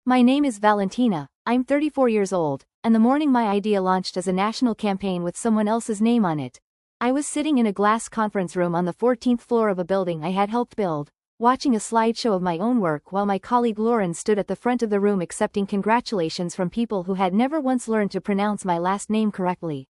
My name is Valentina, I'm 34 years old, and the morning my idea launched as a national campaign with someone else's name on it. I was sitting in a glass conference room on the 14th floor of a building I had helped build, watching a slideshow of my own work while my colleague Lauren stood at the front of the room accepting congratulations from people who had never once learned to pronounce my last name correctly.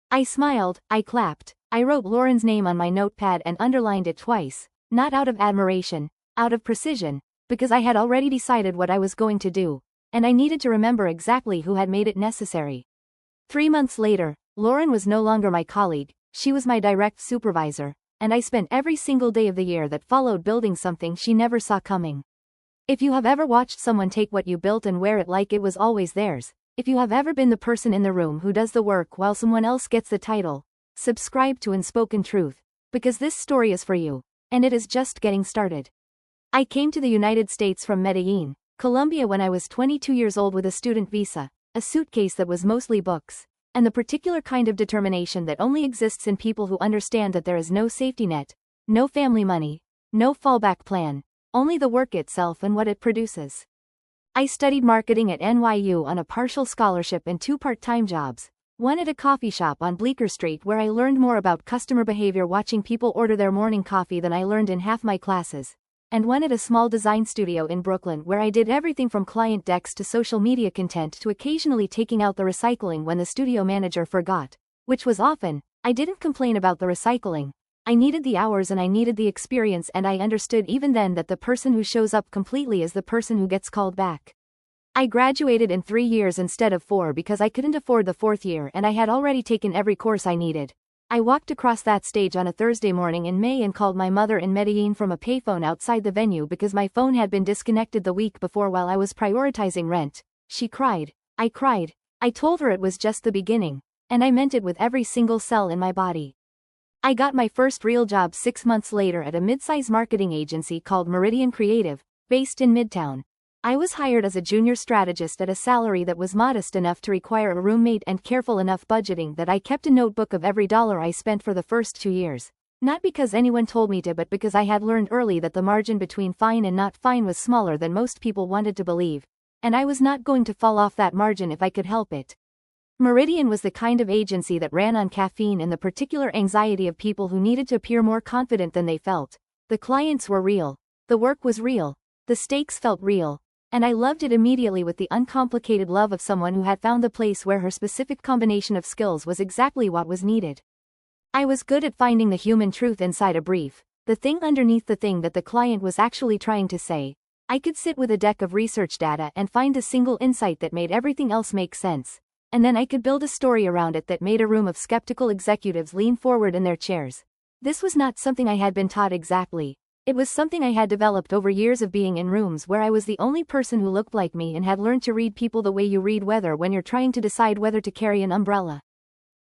I smiled, I clapped, I wrote Lauren's name on my notepad and underlined it twice, not out of admiration, out of precision, because I had already decided what I was going to do, and I needed to remember exactly who had made it necessary. 3 months later, Lauren was no longer my colleague, she was my direct supervisor, and I spent every single day of the year that followed building something she never saw coming. If you have ever watched someone take what you built and wear it like it was always theirs, if you have ever been the person in the room who does the work while someone else gets the title, subscribe to Unspoken Truth, because this story is for you, and it is just getting started. I came to the United States from Medellin, Colombia when I was 22 years old with a student visa, a suitcase that was mostly books, and the particular kind of determination that only exists in people who understand that there is no safety net, no family money, no fallback plan, only the work itself and what it produces. I studied marketing at NYU on a partial scholarship and 2 part-time jobs, one at a coffee shop on Bleecker Street where I learned more about customer behavior watching people order their morning coffee than I learned in half my classes, and one at a small design studio in Brooklyn where I did everything from client decks to social media content to occasionally taking out the recycling when the studio manager forgot, which was often. I didn't complain about the recycling. I needed the hours and I needed the experience, and I understood even then that the person who shows up completely is the person who gets called back. I graduated in 3 years instead of 4 because I couldn't afford the 4th year and I had already taken every course I needed. I walked across that stage on a Thursday morning in May and called my mother in Medellin from a payphone outside the venue because my phone had been disconnected the week before while I was prioritizing rent. She cried. I cried. I told her it was just the beginning, and I meant it with every single cell in my body. I got my first real job 6 months later at a mid-size marketing agency called Meridian Creative, based in Midtown. I was hired as a junior strategist at a salary that was modest enough to require a roommate and careful enough budgeting that I kept a notebook of every dollar I spent for the first 2 years. Not because anyone told me to, but because I had learned early that the margin between fine and not fine was smaller than most people wanted to believe, and I was not going to fall off that margin if I could help it. Meridian was the kind of agency that ran on caffeine and the particular anxiety of people who needed to appear more confident than they felt. The clients were real. The work was real. The stakes felt real. And I loved it immediately with the uncomplicated love of someone who had found the place where her specific combination of skills was exactly what was needed. I was good at finding the human truth inside a brief, the thing underneath the thing that the client was actually trying to say. I could sit with a deck of research data and find a single insight that made everything else make sense, and then I could build a story around it that made a room of skeptical executives lean forward in their chairs. This was not something I had been taught exactly. It was something I had developed over years of being in rooms where I was the only person who looked like me and had learned to read people the way you read weather when you're trying to decide whether to carry an umbrella.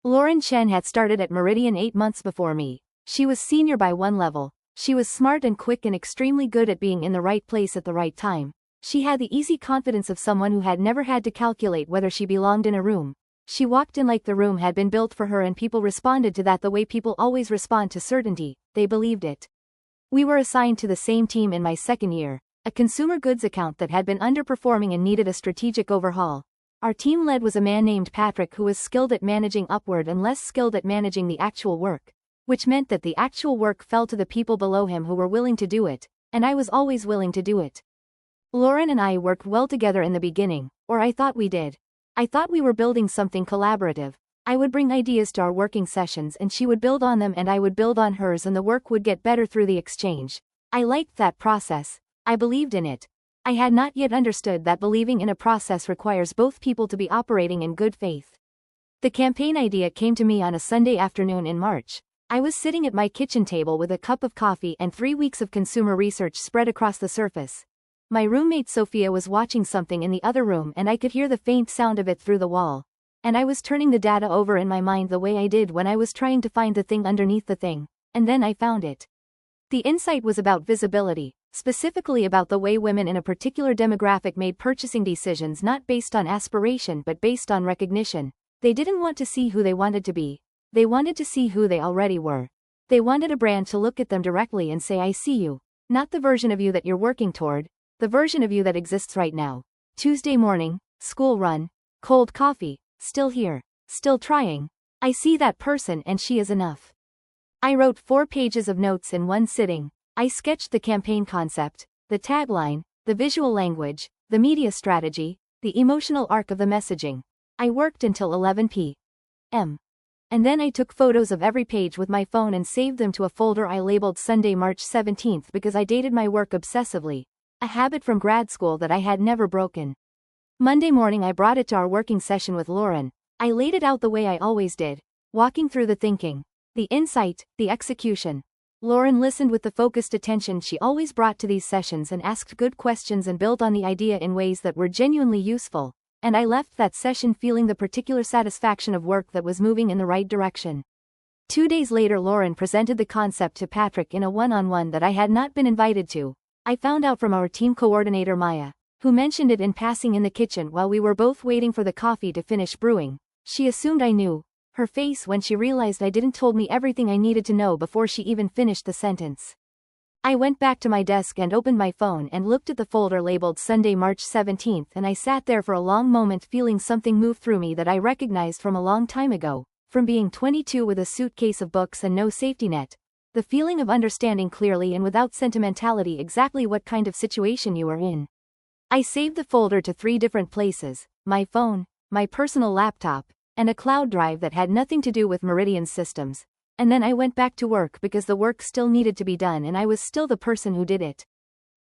Lauren Chen had started at Meridian 8 months before me. She was senior by 1 level. She was smart and quick and extremely good at being in the right place at the right time. She had the easy confidence of someone who had never had to calculate whether she belonged in a room. She walked in like the room had been built for her, and people responded to that the way people always respond to certainty. They believed it. We were assigned to the same team in my 2nd year, a consumer goods account that had been underperforming and needed a strategic overhaul. Our team lead was a man named Patrick who was skilled at managing upward and less skilled at managing the actual work, which meant that the actual work fell to the people below him who were willing to do it, and I was always willing to do it. Lauren and I worked well together in the beginning, or I thought we did. I thought we were building something collaborative. I would bring ideas to our working sessions and she would build on them and I would build on hers, and the work would get better through the exchange. I liked that process. I believed in it. I had not yet understood that believing in a process requires both people to be operating in good faith. The campaign idea came to me on a Sunday afternoon in March. I was sitting at my kitchen table with a cup of coffee and 3 weeks of consumer research spread across the surface. My roommate Sophia was watching something in the other room and I could hear the faint sound of it through the wall. And I was turning the data over in my mind the way I did when I was trying to find the thing underneath the thing, and then I found it. The insight was about visibility, specifically about the way women in a particular demographic made purchasing decisions not based on aspiration but based on recognition. They didn't want to see who they wanted to be. They wanted to see who they already were. They wanted a brand to look at them directly and say, "I see you." Not the version of you that you're working toward, the version of you that exists right now. Tuesday morning, school run, cold coffee, still here, still trying. I see that person and she is enough. I wrote 4 pages of notes in one sitting. I sketched the campaign concept, the tagline, the visual language, the media strategy, the emotional arc of the messaging. I worked until 11 p.m. And then I took photos of every page with my phone and saved them to a folder I labeled Sunday, March 17th because I dated my work obsessively, a habit from grad school that I had never broken. Monday morning I brought it to our working session with Lauren. I laid it out the way I always did, walking through the thinking, the insight, the execution. Lauren listened with the focused attention she always brought to these sessions and asked good questions and built on the idea in ways that were genuinely useful, and I left that session feeling the particular satisfaction of work that was moving in the right direction. 2 days later Lauren presented the concept to Patrick in a one-on-one that I had not been invited to. I found out from our team coordinator Maya, who mentioned it in passing in the kitchen while we were both waiting for the coffee to finish brewing. She assumed I knew. Her face when she realized I didn't told me everything I needed to know before she even finished the sentence. I went back to my desk and opened my phone and looked at the folder labeled Sunday, March 17th, and I sat there for a long moment feeling something move through me that I recognized from a long time ago, from being 22 with a suitcase of books and no safety net. The feeling of understanding clearly and without sentimentality exactly what kind of situation you are in. I saved the folder to 3 different places: my phone, my personal laptop, and a cloud drive that had nothing to do with Meridian's systems. And then I went back to work because the work still needed to be done and I was still the person who did it.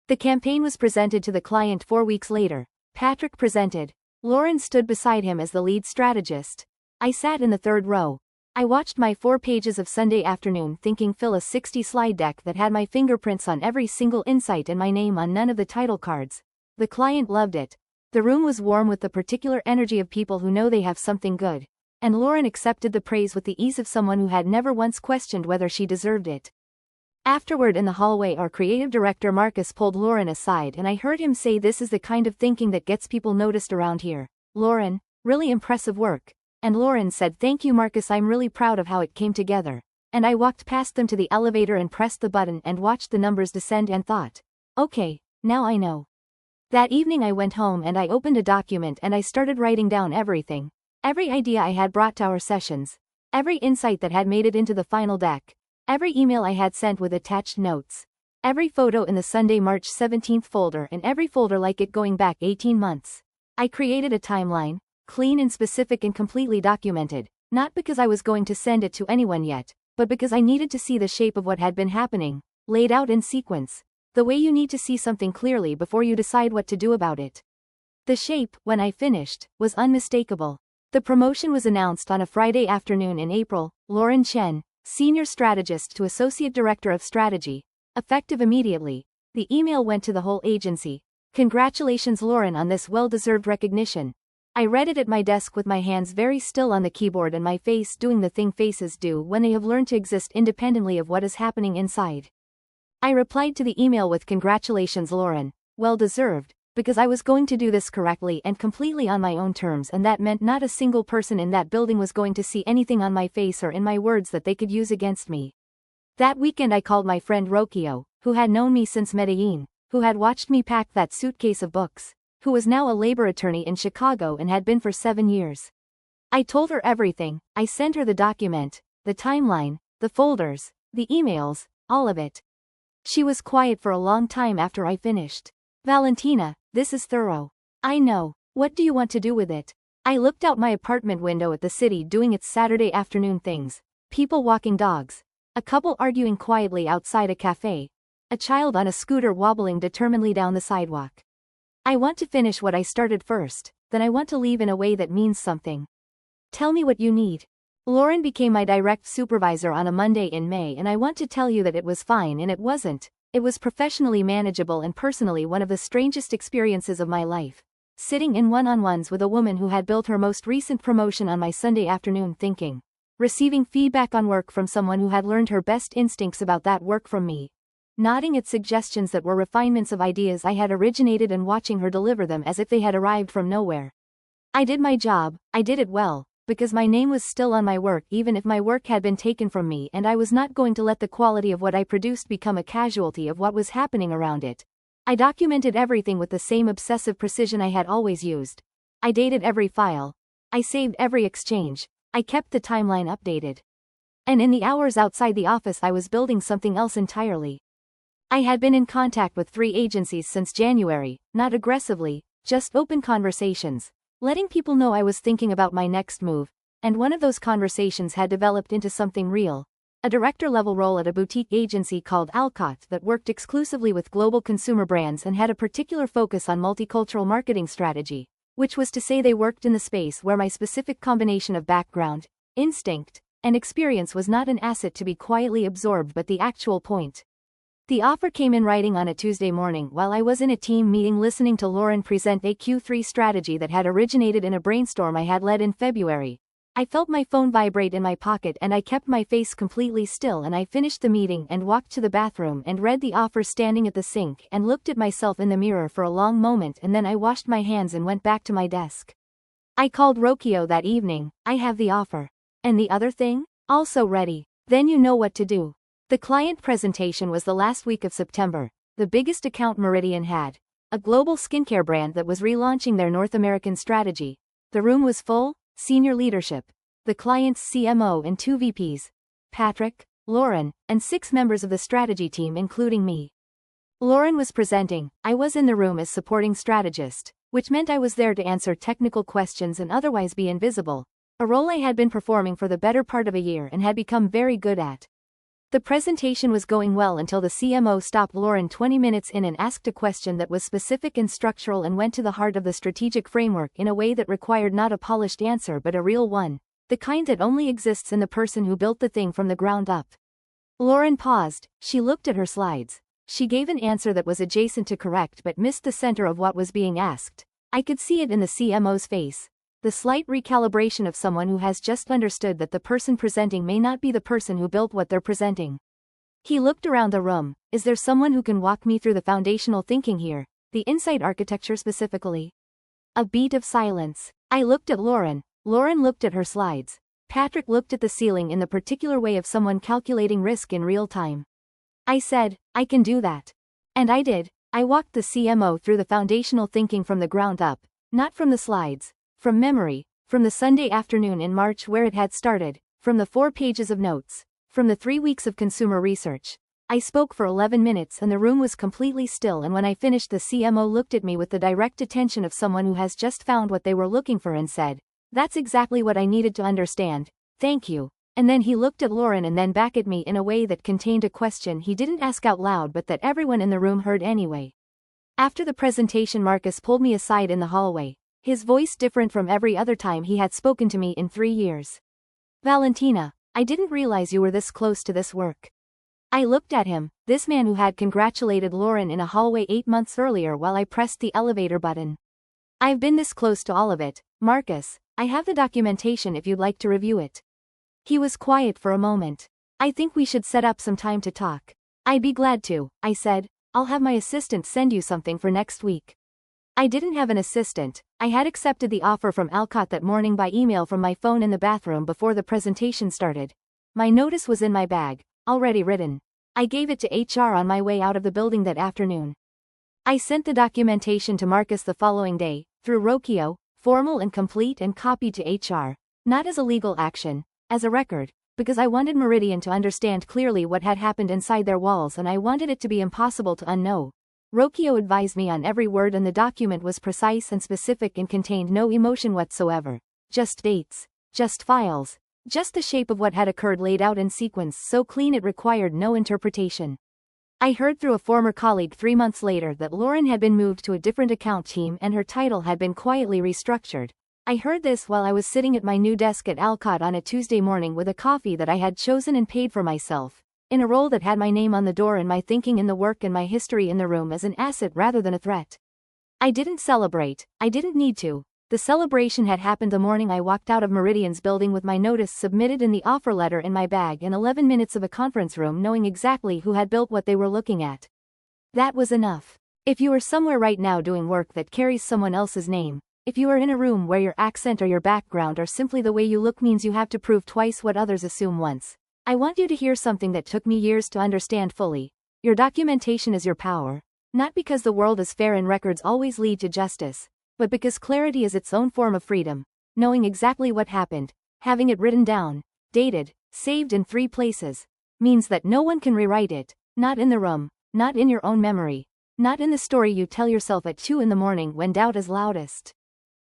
The campaign was presented to the client 4 weeks later. Patrick presented. Lauren stood beside him as the lead strategist. I sat in the 3rd row. I watched my 4 pages of Sunday afternoon thinking fill a 60-slide deck that had my fingerprints on every single insight and my name on none of the title cards. The client loved it. The room was warm with the particular energy of people who know they have something good. And Lauren accepted the praise with the ease of someone who had never once questioned whether she deserved it. Afterward in the hallway our creative director Marcus pulled Lauren aside and I heard him say, "This is the kind of thinking that gets people noticed around here. Lauren, really impressive work." And Lauren said, "Thank you Marcus, I'm really proud of how it came together." And I walked past them to the elevator and pressed the button and watched the numbers descend and thought, okay, now I know. That evening I went home and I opened a document and I started writing down everything. Every idea I had brought to our sessions. Every insight that had made it into the final deck. Every email I had sent with attached notes. Every photo in the Sunday, March 17th folder and every folder like it going back 18 months. I created a timeline, clean and specific and completely documented, not because I was going to send it to anyone yet, but because I needed to see the shape of what had been happening, laid out in sequence. The way you need to see something clearly before you decide what to do about it. The shape, when I finished, was unmistakable. The promotion was announced on a Friday afternoon in April. Lauren Chen, Senior Strategist to Associate Director of Strategy, effective immediately. The email went to the whole agency. Congratulations Lauren on this well-deserved recognition. I read it at my desk with my hands very still on the keyboard and my face doing the thing faces do when they have learned to exist independently of what is happening inside. I replied to the email with congratulations Lauren, well deserved, because I was going to do this correctly and completely on my own terms, and that meant not a single person in that building was going to see anything on my face or in my words that they could use against me. That weekend I called my friend Rokio, who had known me since Medellin, who had watched me pack that suitcase of books, who was now a labor attorney in Chicago and had been for 7 years. I told her everything. I sent her the document, the timeline, the folders, the emails, all of it. She was quiet for a long time after I finished. Valentina, this is thorough. I know. What do you want to do with it? I looked out my apartment window at the city doing its Saturday afternoon things. People walking dogs. A couple arguing quietly outside a cafe. A child on a scooter wobbling determinedly down the sidewalk. I want to finish what I started first, then I want to leave in a way that means something. Tell me what you need. Lauren became my direct supervisor on a Monday in May, and I want to tell you that it was fine and it wasn't. It was professionally manageable and personally one of the strangest experiences of my life. Sitting in one-on-ones with a woman who had built her most recent promotion on my Sunday afternoon thinking. Receiving feedback on work from someone who had learned her best instincts about that work from me. Nodding at suggestions that were refinements of ideas I had originated and watching her deliver them as if they had arrived from nowhere. I did my job, I did it well, because my name was still on my work even if my work had been taken from me, and I was not going to let the quality of what I produced become a casualty of what was happening around it. I documented everything with the same obsessive precision I had always used. I dated every file. I saved every exchange. I kept the timeline updated. And in the hours outside the office I was building something else entirely. I had been in contact with 3 agencies since January, not aggressively, just open conversations, letting people know I was thinking about my next move, and one of those conversations had developed into something real. A director-level role at a boutique agency called Alcott that worked exclusively with global consumer brands and had a particular focus on multicultural marketing strategy, which was to say they worked in the space where my specific combination of background, instinct, and experience was not an asset to be quietly absorbed but the actual point. The offer came in writing on a Tuesday morning while I was in a team meeting listening to Lauren present a Q3 strategy that had originated in a brainstorm I had led in February. I felt my phone vibrate in my pocket and I kept my face completely still, and I finished the meeting and walked to the bathroom and read the offer standing at the sink and looked at myself in the mirror for a long moment, and then I washed my hands and went back to my desk. I called Rokio that evening. I have the offer. And the other thing? Also ready. Then you know what to do. The client presentation was the last week of September. The biggest account Meridian had. A global skincare brand that was relaunching their North American strategy. The room was full, senior leadership. The client's CMO and 2 VPs. Patrick, Lauren, and 6 members of the strategy team including me. Lauren was presenting. I was in the room as supporting strategist, which meant I was there to answer technical questions and otherwise be invisible. A role I had been performing for the better part of a year and had become very good at. The presentation was going well until the CMO stopped Lauren 20 minutes in and asked a question that was specific and structural and went to the heart of the strategic framework in a way that required not a polished answer but a real one, the kind that only exists in the person who built the thing from the ground up. Lauren paused. She looked at her slides. She gave an answer that was adjacent to correct but missed the center of what was being asked. I could see it in the CMO's face. The slight recalibration of someone who has just understood that the person presenting may not be the person who built what they're presenting. He looked around the room. Is there someone who can walk me through the foundational thinking here, the insight architecture specifically? A beat of silence. I looked at Lauren. Lauren looked at her slides. Patrick looked at the ceiling in the particular way of someone calculating risk in real time. I said, I can do that. And I did. I walked the CMO through the foundational thinking from the ground up, not from the slides. From memory, from the Sunday afternoon in March where it had started, from the 4 pages of notes, from the 3 weeks of consumer research. I spoke for 11 minutes and the room was completely still, and when I finished the CMO looked at me with the direct attention of someone who has just found what they were looking for and said, "That's exactly what I needed to understand, thank you." And then he looked at Lauren and then back at me in a way that contained a question he didn't ask out loud but that everyone in the room heard anyway. After the presentation, Marcus pulled me aside in the hallway. His voice different from every other time he had spoken to me in 3 years. "Valentina, I didn't realize you were this close to this work." I looked at him, this man who had congratulated Lauren in a hallway 8 months earlier while I pressed the elevator button. "I've been this close to all of it, Marcus. I have the documentation if you'd like to review it." He was quiet for a moment. "I think we should set up some time to talk." "I'd be glad to," I said. "I'll have my assistant send you something for next week." I didn't have an assistant. I had accepted the offer from Alcott that morning by email from my phone in the bathroom before the presentation started. My notice was in my bag, already written. I gave it to HR on my way out of the building that afternoon. I sent the documentation to Marcus the following day, through Rokio, formal and complete, and copied to HR, not as a legal action, as a record, because I wanted Meridian to understand clearly what had happened inside their walls and I wanted it to be impossible to unknow. Rokio advised me on every word and the document was precise and specific and contained no emotion whatsoever. Just dates. Just files. Just the shape of what had occurred laid out in sequence so clean it required no interpretation. I heard through a former colleague 3 months later that Lauren had been moved to a different account team and her title had been quietly restructured. I heard this while I was sitting at my new desk at Alcott on a Tuesday morning with a coffee that I had chosen and paid for myself, in a role that had my name on the door and my thinking in the work and my history in the room as an asset rather than a threat. I didn't celebrate. I didn't need to. The celebration had happened the morning I walked out of Meridian's building with my notice submitted and the offer letter in my bag and 11 minutes of a conference room knowing exactly who had built what they were looking at. That was enough. If you are somewhere right now doing work that carries someone else's name, if you are in a room where your accent or your background or simply the way you look means you have to prove twice what others assume once, I want you to hear something that took me years to understand fully. Your documentation is your power. Not because the world is fair and records always lead to justice, but because clarity is its own form of freedom. Knowing exactly what happened, having it written down, dated, saved in 3 places, means that no one can rewrite it, not in the room, not in your own memory, not in the story you tell yourself at 2 in the morning when doubt is loudest.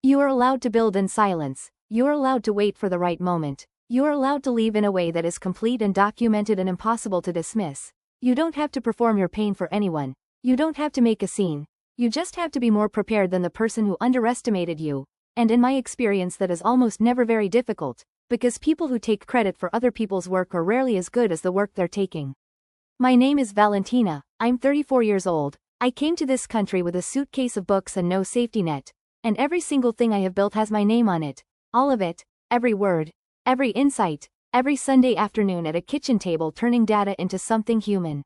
You are allowed to build in silence, you are allowed to wait for the right moment, you are allowed to leave in a way that is complete and documented and impossible to dismiss. You don't have to perform your pain for anyone, you don't have to make a scene, you just have to be more prepared than the person who underestimated you, and in my experience that is almost never very difficult, because people who take credit for other people's work are rarely as good as the work they're taking. My name is Valentina, I'm 34 years old, I came to this country with a suitcase of books and no safety net, and every single thing I have built has my name on it, all of it, every word, every insight, every Sunday afternoon at a kitchen table turning data into something human.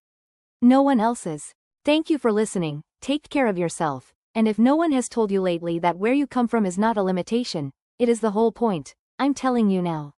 No one else's. Thank you for listening, take care of yourself, and if no one has told you lately that where you come from is not a limitation, it is the whole point, I'm telling you now.